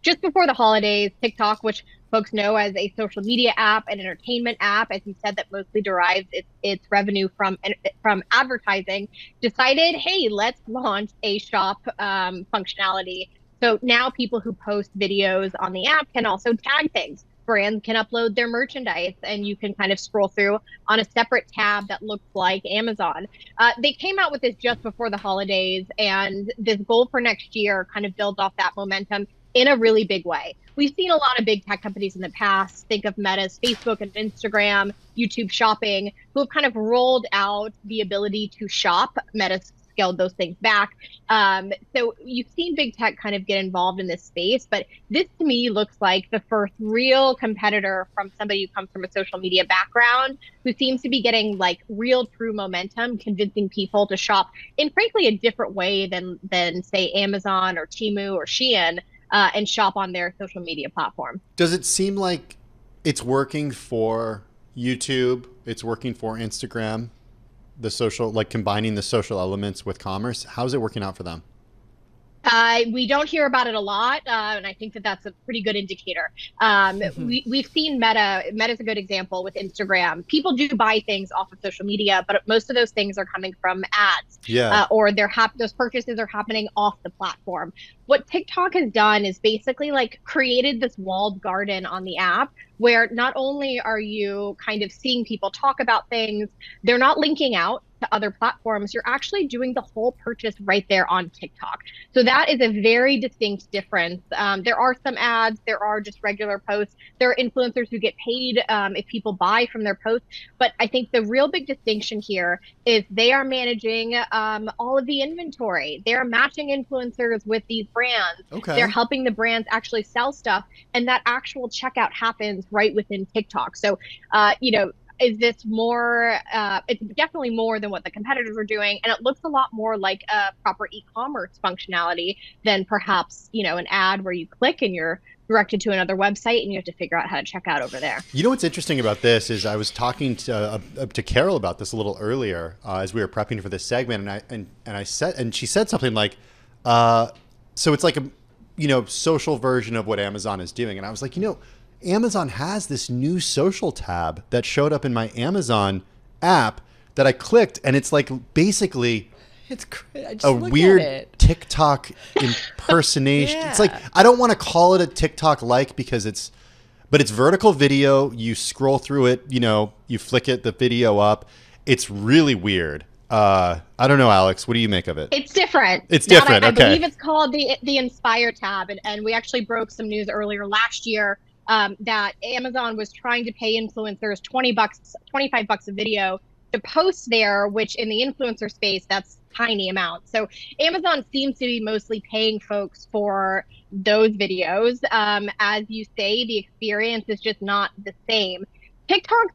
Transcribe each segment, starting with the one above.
just before the holidays, TikTok, which folks know as a social media app, an entertainment app, as you said, that mostly derives its revenue from advertising, decided, hey, let's launch a shop functionality. So now people who post videos on the app can also tag things. Brands can upload their merchandise, and you can kind of scroll through on a separate tab that looks like Amazon. They came out with this just before the holidays, and this goal for next year kind of builds off that momentum in a really big way. We've seen a lot of big tech companies in the past, think of Meta's Facebook and Instagram, YouTube Shopping, who have kind of rolled out the ability to shop. Meta's scaled those things back. So you've seen big tech kind of get involved in this space, but this to me looks like the first real competitor from somebody who comes from a social media background, who seems to be getting like real true momentum, convincing people to shop in frankly a different way than say Amazon or Temu or Shein, and shop on their social media platform. Does it seem like it's working for YouTube? It's working for Instagram? The social, like combining the social elements with commerce. How's it working out for them? We don't hear about it a lot, and I think that that's a pretty good indicator. We've seen Meta's a good example with Instagram. People do buy things off of social media, but most of those things are coming from ads. Yeah. Or those purchases are happening off the platform. What TikTok has done is basically like created this walled garden on the app where not only are you kind of seeing people talk about things, they're not linking out to other platforms, you're actually doing the whole purchase right there on TikTok. So that is a very distinct difference. There are some ads, there are just regular posts, there are influencers who get paid if people buy from their posts. But I think the real big distinction here is they are managing all of the inventory. They're matching influencers with these brands. Okay. They're helping the brands actually sell stuff, and that actual checkout happens right within TikTok. So, is this more, it's definitely more than what the competitors are doing. And it looks a lot more like a proper e-commerce functionality than perhaps, an ad where you click and you're directed to another website and you have to figure out how to check out over there. You know what's interesting about this is I was talking to Carol about this a little earlier as we were prepping for this segment, and she said something like, so it's like a social version of what Amazon is doing, and I was like, Amazon has this new social tab that showed up in my Amazon app that I clicked, and it's like basically it's a weird TikTok impersonation. Yeah. It's like, I don't want to call it a TikTok like because it's vertical video. You scroll through it, you flick it, the video up. It's really weird. I don't know, Alex, what do you make of it? It's different. It's different. I Okay. believe it's called the Inspire tab. And we actually broke some news earlier last year that Amazon was trying to pay influencers $20, $25 a video to post there, which in the influencer space, that's tiny amount. So Amazon seems to be mostly paying folks for those videos. As you say, the experience is just not the same. TikTok,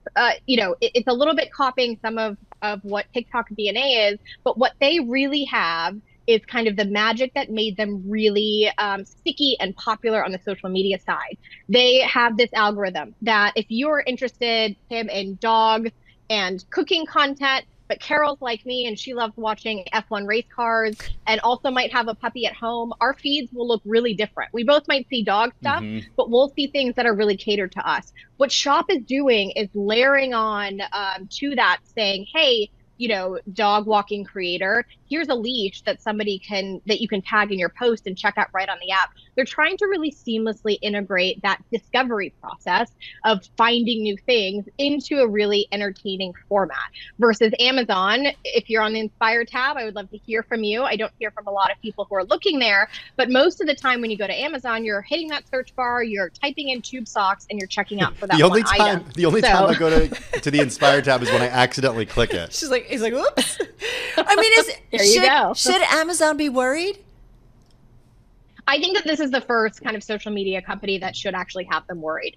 it's a little bit copying some of what TikTok DNA is, but what they really have is kind of the magic that made them really sticky and popular on the social media side. They have this algorithm that if you're interested, Tim, in dogs and cooking content, but Carol's like me and she loves watching F1 race cars and also might have a puppy at home, our feeds will look really different. We both might see dog stuff, but we'll see things that are really catered to us. What Shop is doing is layering on to that, saying, hey, dog walking creator, here's a leash that you can tag in your post and check out right on the app. They're trying to really seamlessly integrate that discovery process of finding new things into a really entertaining format versus Amazon. If you're on the Inspire tab, I would love to hear from you. I don't hear from a lot of people who are looking there, but most of the time when you go to Amazon, you're hitting that search bar, you're typing in tube socks, and you're checking out for that one item. The only time I go to the Inspire tab is when I accidentally click it. He's like, whoops. I mean, should Amazon be worried? I think that this is the first kind of social media company that should actually have them worried.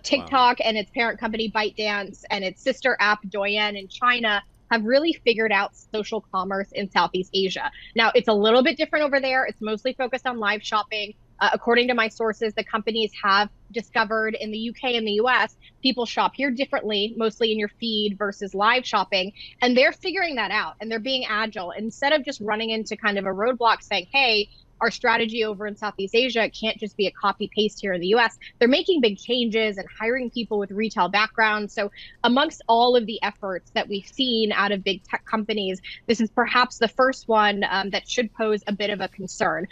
TikTok and its parent company ByteDance and its sister app Douyin in China have really figured out social commerce in Southeast Asia. Now, it's a little bit different over there. It's mostly focused on live shopping. According to my sources, the companies have discovered in the UK and the US, people shop here differently, mostly in your feed versus live shopping. And they're figuring that out and they're being agile. Instead of just running into kind of a roadblock saying, hey, our strategy over in Southeast Asia can't just be a copy paste here in the US. They're making big changes and hiring people with retail backgrounds. So amongst all of the efforts that we've seen out of big tech companies, this is perhaps the first one that should pose a bit of a concern.